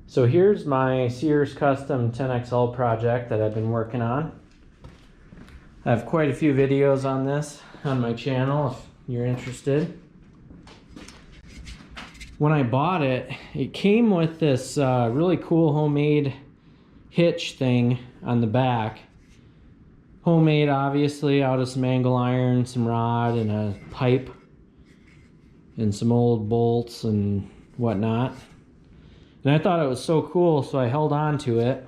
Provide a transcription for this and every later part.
So here's my Sears custom 10XL project that I've been working on. I have quite a few videos on this on my channel if you're interested. When I bought it, it came with this really cool homemade hitch thing on the back. Homemade, obviously, out of some angle iron, some rod, and a pipe, and some old bolts and whatnot. And I thought it was so cool, so I held on to it.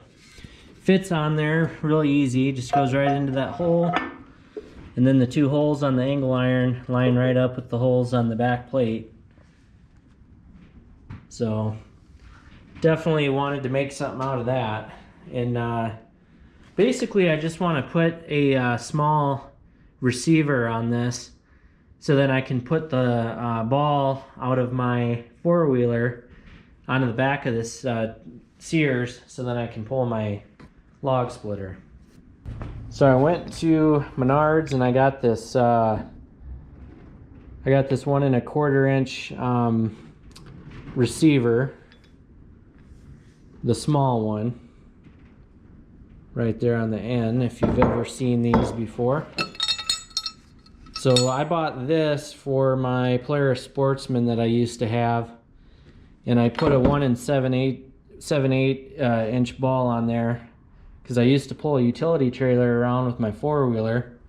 Fits on there really easy, just goes right into that hole. And then the two holes on the angle iron line right up with the holes on the back plate. So definitely wanted to make something out of that. And basically I just want to put a small receiver on this so that I can put the ball out of my four-wheeler onto the back of this Sears so that I can pull my log splitter. So I went to Menards and I got this 1 1/4 inch receiver, the small one right there on the end, if you've ever seen these before. So I bought this for my Polaris Sportsman that I used to have, and I put a 1 7/8 inch ball on there because I used to pull a utility trailer around with my four-wheeler.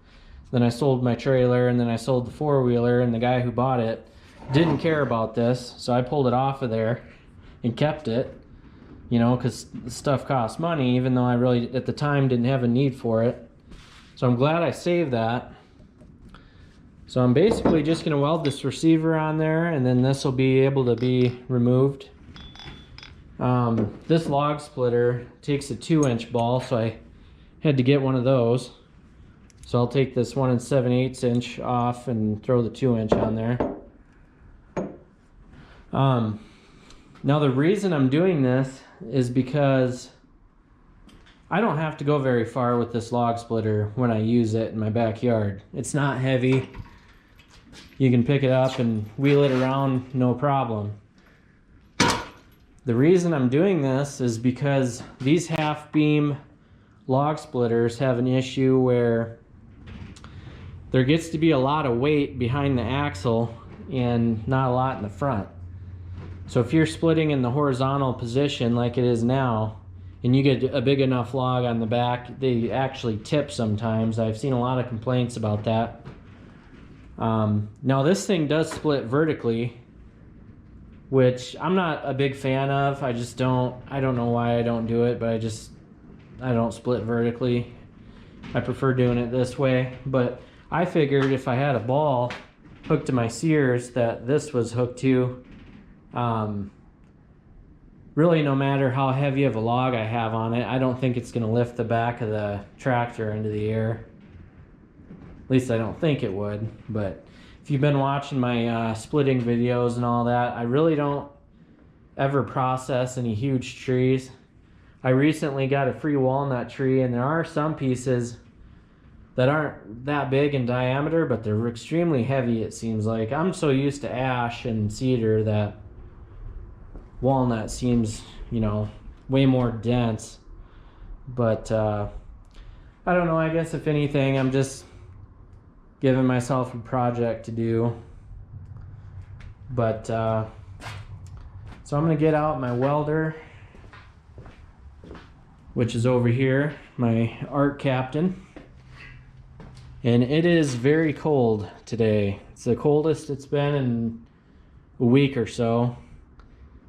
Then I sold my trailer, and then I sold the four-wheeler, and the guy who bought it didn't care about this, so I pulled it off of there and kept it, you know, because the stuff costs money, even though I really at the time didn't have a need for it. So I'm glad I saved that. So I'm basically just going to weld this receiver on there, and then this will be able to be removed. This log splitter takes a 2-inch ball, so I had to get one of those. So I'll take this 1 7/8 inch off and throw the 2-inch on there. Now the reason I'm doing this is because I don't have to go very far with this log splitter when I use it in my backyard. It's not heavy. You can pick it up and wheel it around no problem. The reason I'm doing this is because these half beam log splitters have an issue where there gets to be a lot of weight behind the axle and not a lot in the front. So if you're splitting in the horizontal position like it is now, and you get a big enough log on the back, they actually tip sometimes. I've seen a lot of complaints about that. Now this thing does split vertically, which I'm not a big fan of. I don't know why I don't do it, but I don't split vertically. I prefer doing it this way, but I figured if I had a ball hooked to my Sears that this was hooked to, really no matter how heavy of a log I have on it, I don't think it's going to lift the back of the tractor into the air. At least I don't think it would. But if you've been watching my splitting videos and all that, I really don't ever process any huge trees. I recently got a free walnut tree, and there are some pieces that aren't that big in diameter, but they're extremely heavy, it seems like. I'm so used to ash and cedar that walnut seems, you know, way more dense. But I don't know, I guess if anything, I'm just giving myself a project to do. But so I'm gonna get out my welder, which is over here, my Arccaptain. And it is very cold today. It's the coldest it's been in a week or so.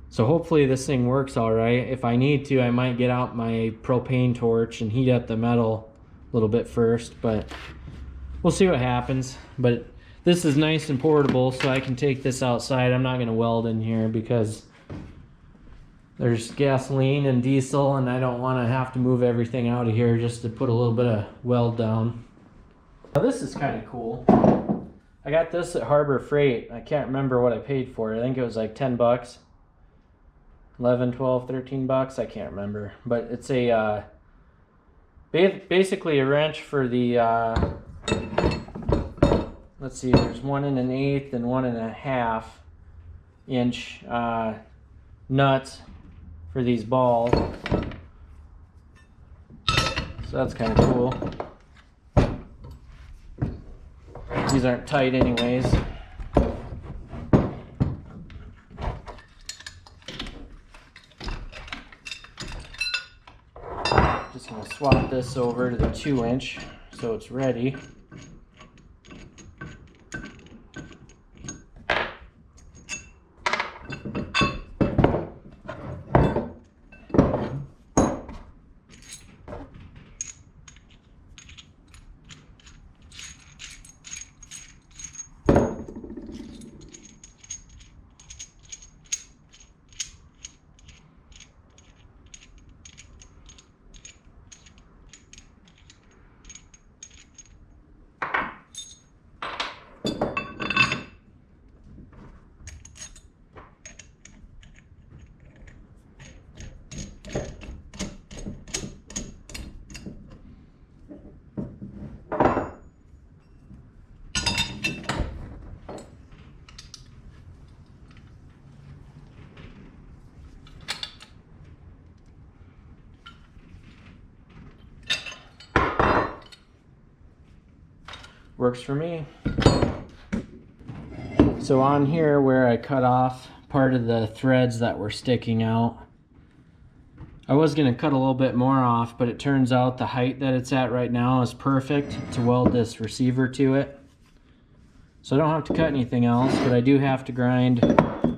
So hopefully this thing works all right. If I need to, I might get out my propane torch and heat up the metal a little bit first, but we'll see what happens. But this is nice and portable, so I can take this outside. I'm not gonna weld in here because there's gasoline and diesel, and I don't wanna have to move everything out of here just to put a little bit of weld down. Now this is kind of cool. I got this at Harbor Freight. I can't remember what I paid for it. I think it was like 10 bucks. 11, 12, 13 bucks. I can't remember. But it's a basically a wrench for the let's see, there's 1 1/8 and 1 1/2 inch nuts for these balls. So that's kind of cool. These aren't tight anyways. Just going to swap this over to the 2-inch so it's ready. Works for me. So on here where I cut off part of the threads that were sticking out, I was going to cut a little bit more off, but it turns out the height that it's at right now is perfect to weld this receiver to it. So I don't have to cut anything else, but I do have to grind a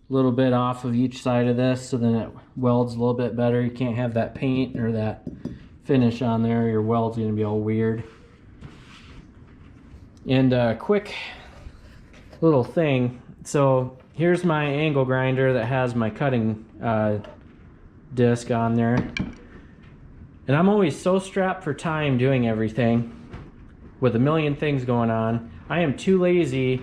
little bit off of each side of this so then it welds a little bit better. You can't have that paint or that finish on there, your weld's going to be all weird. And a quick little thing, so here's my angle grinder that has my cutting disc on there, and I'm always so strapped for time doing everything with a million things going on. I am too lazy.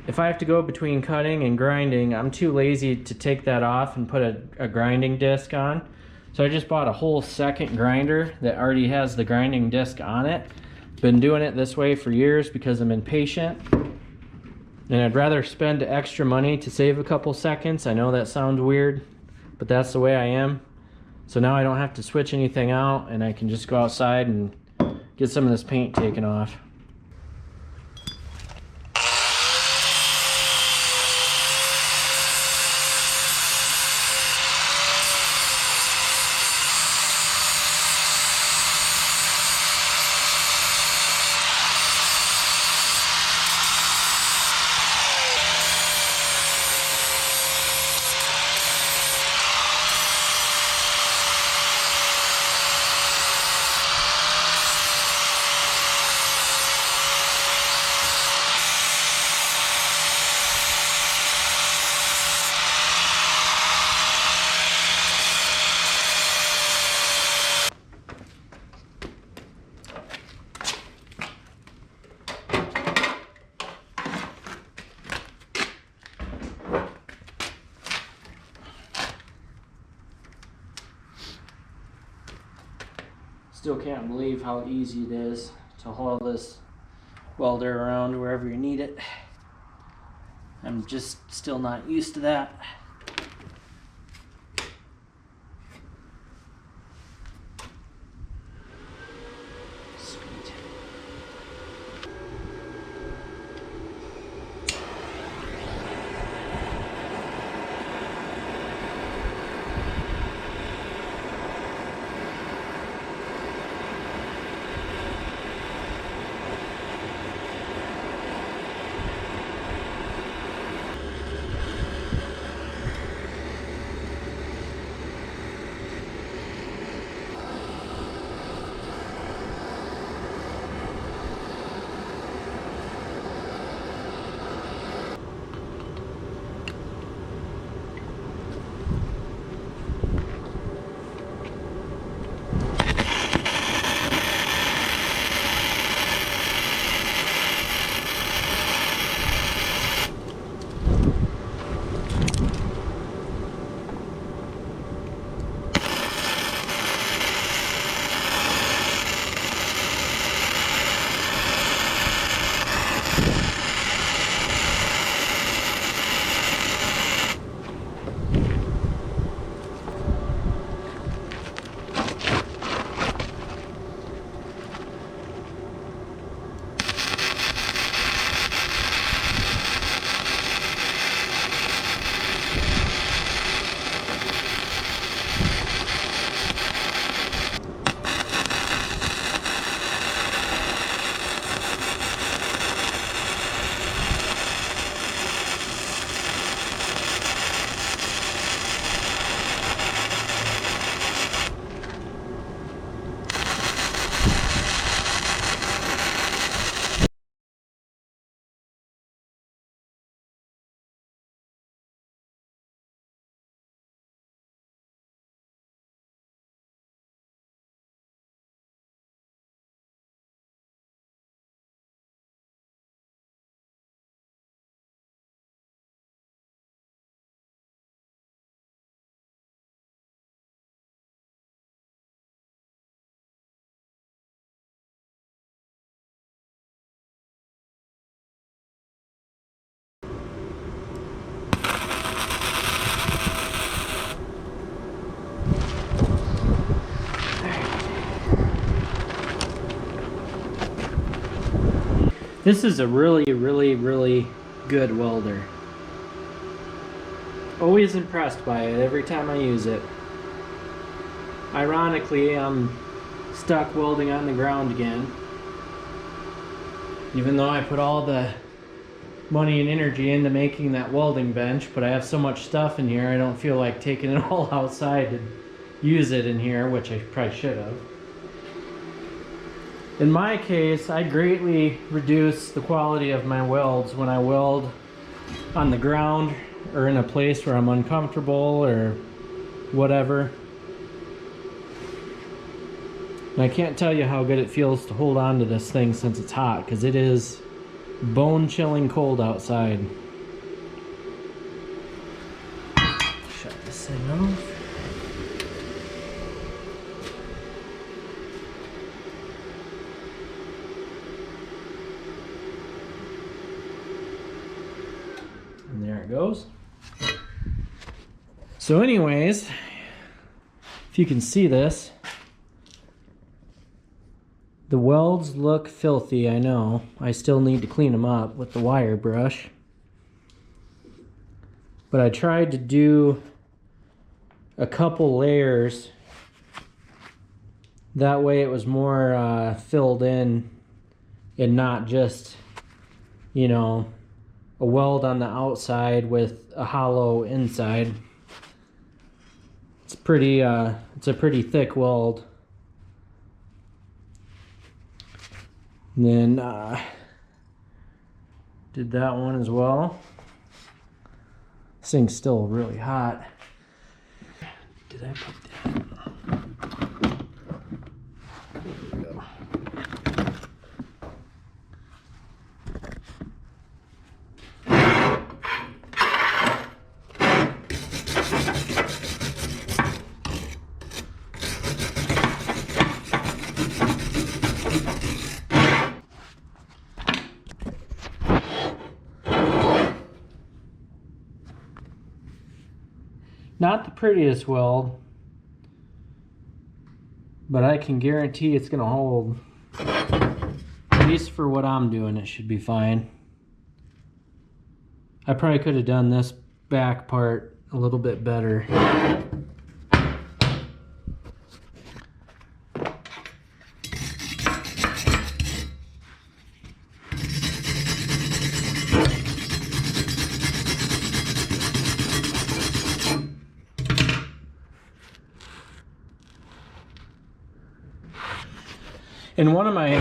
If I have to go between cutting and grinding, I'm too lazy to take that off and put a grinding disc on. So I just bought a whole second grinder that already has the grinding disc on it. Been doing it this way for years because I'm impatient, and I'd rather spend extra money to save a couple seconds. I know that sounds weird, but that's the way I am. So now I don't have to switch anything out, and I can just go outside and get some of this paint taken off. Still can't believe how easy it is to haul this welder around wherever you need it. I'm just still not used to that. Sweet. This is a really good welder. Always impressed by it every time I use it. Ironically, I'm stuck welding on the ground again. Even though I put all the money and energy into making that welding bench, but I have so much stuff in here, I don't feel like taking it all outside to use it in here, which I probably should have. In my case, I greatly reduce the quality of my welds when I weld on the ground or in a place where I'm uncomfortable or whatever. And I can't tell you how good it feels to hold on to this thing since it's hot, because it is bone-chilling cold outside. Shut this thing off. And there it goes. So anyways, if you can see this, the welds look filthy, I know. I still need to clean them up with the wire brush. But I tried to do a couple layers. That way it was more filled in and not just, you know, a weld on the outside with a hollow inside. It's a pretty thick weld. And then did that one as well. This thing's still really hot. Did I put that? There we go. Not the prettiest weld, but I can guarantee it's gonna hold. At least for what I'm doing, it should be fine. I probably could have done this back part a little bit better. In one of my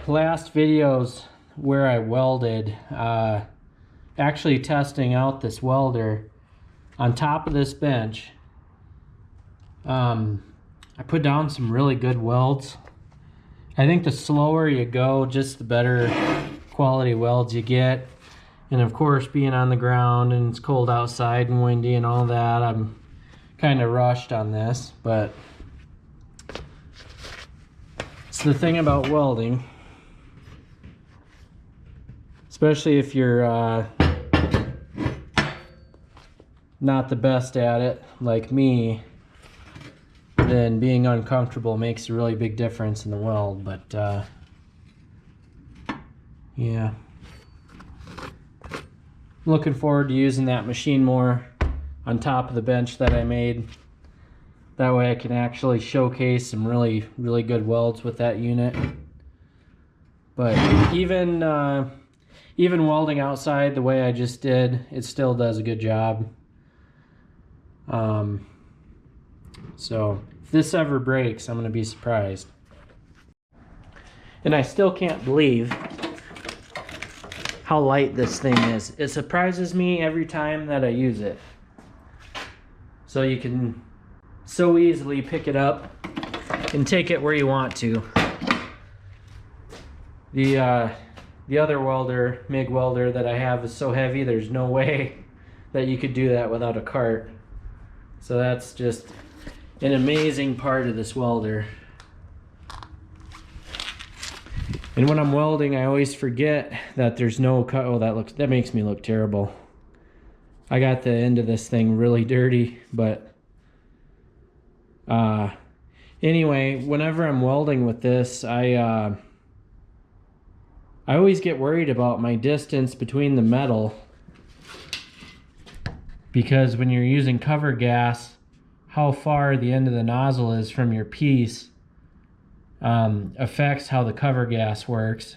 last videos where I welded, actually testing out this welder on top of this bench, I put down some really good welds. I think the slower you go, just the better quality welds you get. And of course, being on the ground and it's cold outside and windy and all that, I'm kind of rushed on this, but the thing about welding, especially if you're not the best at it like me, then being uncomfortable makes a really big difference in the weld. But yeah, looking forward to using that machine more on top of the bench that I made. That way I can actually showcase some really good welds with that unit. But even welding outside the way I just did, it still does a good job. So if this ever breaks, I'm gonna be surprised. And I still can't believe how light this thing is. It surprises me every time that I use it. So you can so easily pick it up and take it where you want to. The other welder, MIG welder that I have is so heavy, there's no way that you could do that without a cart. So that's just an amazing part of this welder. And when I'm welding, I always forget that there's no cut. Oh, that makes me look terrible. I got the end of this thing really dirty, but anyway, whenever I'm welding with this, I I always get worried about my distance between the metal, because when you're using cover gas, how far the end of the nozzle is from your piece affects how the cover gas works.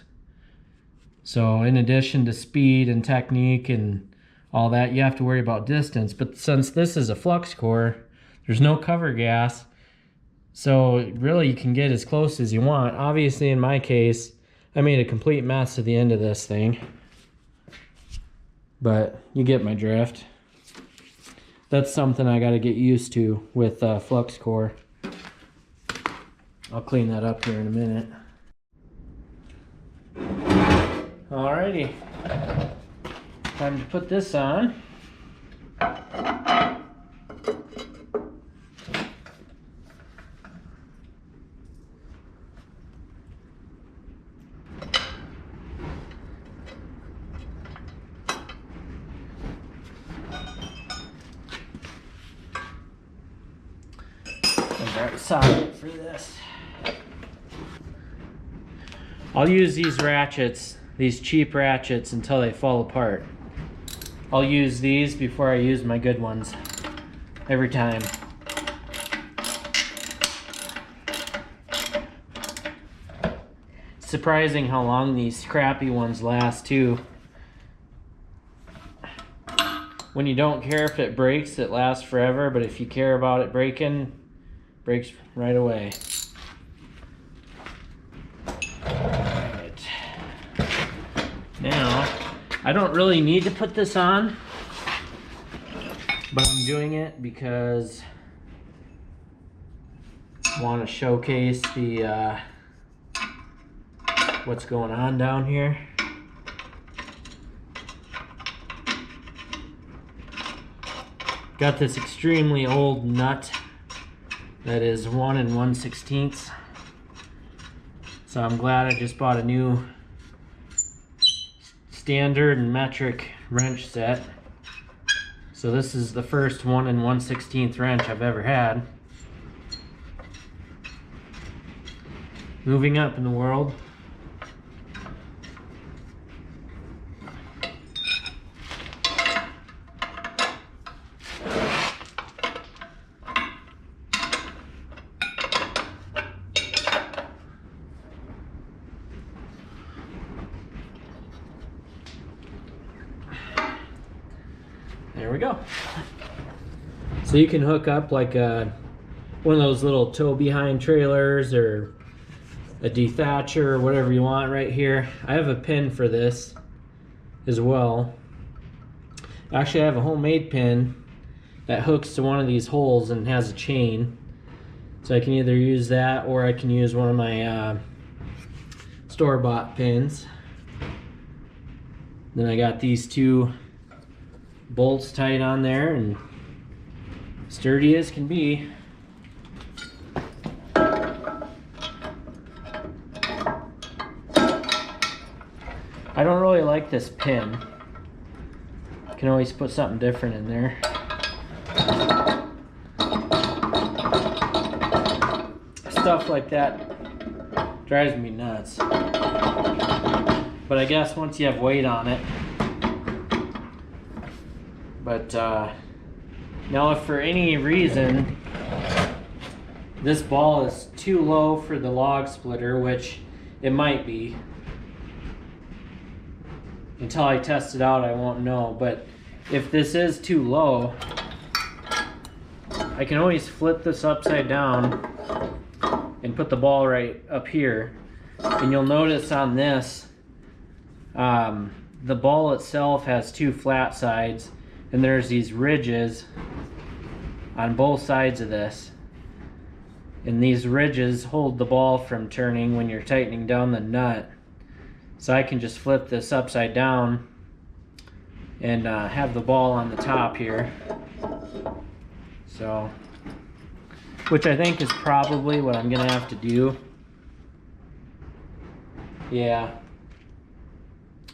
So in addition to speed and technique and all that, you have to worry about distance. But since this is a flux core, there's no cover gas, so really you can get as close as you want. Obviously in my case, I made a complete mess at the end of this thing, but you get my drift. That's something I got to get used to with flux core. I'll clean that up here in a minute. Alrighty, time to put this on. Grab a socket for this. I'll use these ratchets, these cheap ratchets, until they fall apart. I'll use these before I use my good ones, every time. It's surprising how long these crappy ones last too. When you don't care if it breaks, it lasts forever, but if you care about it breaking, breaks right away. Alright. Now, I don't really need to put this on, but I'm doing it because I want to showcase the what's going on down here. Got this extremely old nut that is 1 1/16. So I'm glad I just bought a new standard and metric wrench set. So this is the first 1 1/16 wrench I've ever had. Moving up in the world. There we go. So you can hook up like one of those little tow behind trailers or a dethatcher or whatever you want right here. I have a pin for this as well. Actually, I have a homemade pin that hooks to one of these holes and has a chain. So I can either use that or I can use one of my store-bought pins. Then I got these two bolts tight on there and sturdy as can be. I don't really like this pin. You can always put something different in there. Stuff like that drives me nuts. But I guess once you have weight on it. But now if for any reason this ball is too low for the log splitter, which it might be, until I test it out I won't know, but if this is too low, I can always flip this upside down and put the ball right up here. And you'll notice on this, the ball itself has two flat sides, and there's these ridges on both sides of this. And these ridges hold the ball from turning when you're tightening down the nut. So I can just flip this upside down and have the ball on the top here. So, which I think is probably what I'm gonna have to do. Yeah,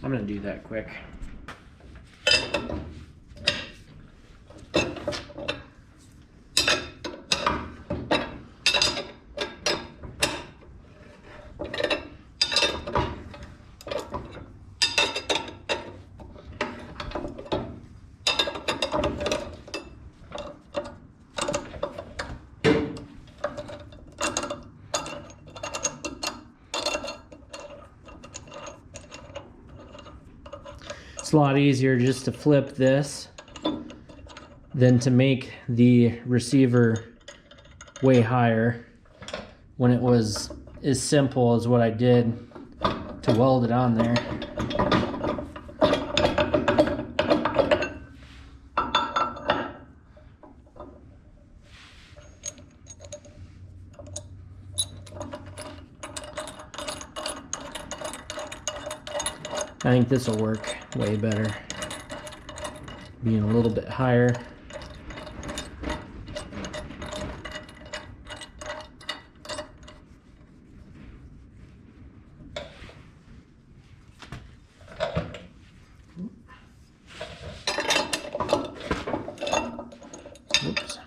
I'm gonna do that quick. It's a lot easier just to flip this than to make the receiver way higher when it was as simple as what I did to weld it on there. I think this will work way better, being a little bit higher. Oops.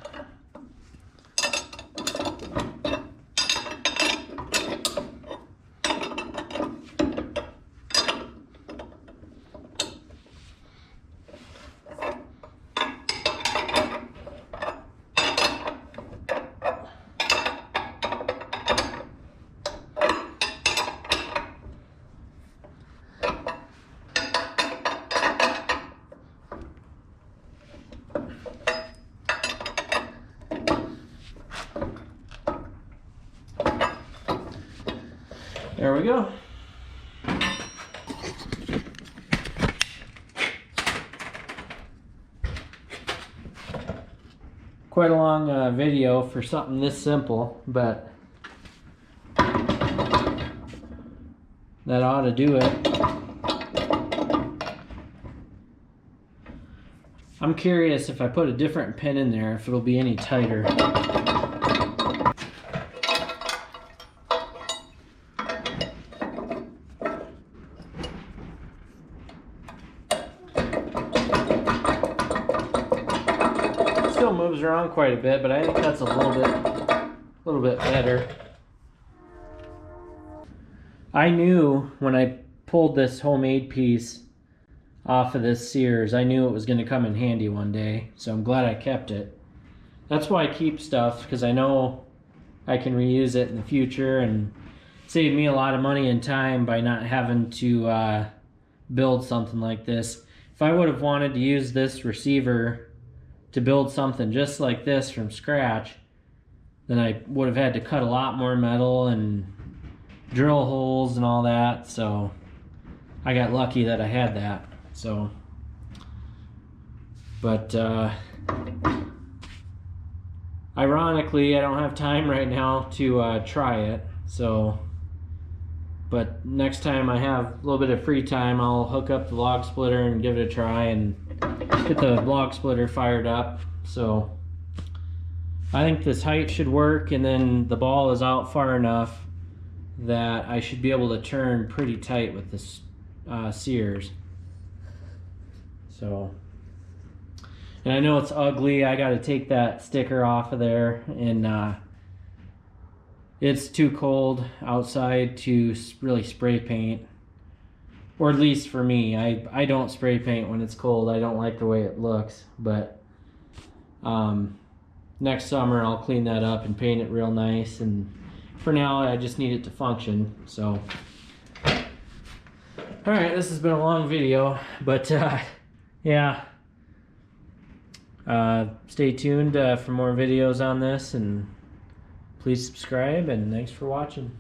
There we go. Quite a long video for something this simple, but that ought to do it. I'm curious if I put a different pin in there, if it'll be any tighter. Still moves around quite a bit, but I think that's a little bit better. I knew when I pulled this homemade piece off of this Sears, I knew it was going to come in handy one day, so I'm glad I kept it. That's why I keep stuff, because I know I can reuse it in the future and save me a lot of money and time by not having to build something like this. If I would have wanted to use this receiver to build something just like this from scratch, then I would have had to cut a lot more metal and drill holes and all that, so I got lucky that I had that. So, but ironically, I don't have time right now to try it, so, but next time I have a little bit of free time, I'll hook up the log splitter and give it a try and get the log splitter fired up. So I think this height should work, and then the ball is out far enough that I should be able to turn pretty tight with this Sears. So, and I know it's ugly. I got to take that sticker off of there, and it's too cold outside to really spray paint, or at least for me. I don't spray paint when it's cold. I don't like the way it looks, but next summer I'll clean that up and paint it real nice, and for now I just need it to function. So alright, this has been a long video, but yeah, stay tuned for more videos on this, and please subscribe, and thanks for watching.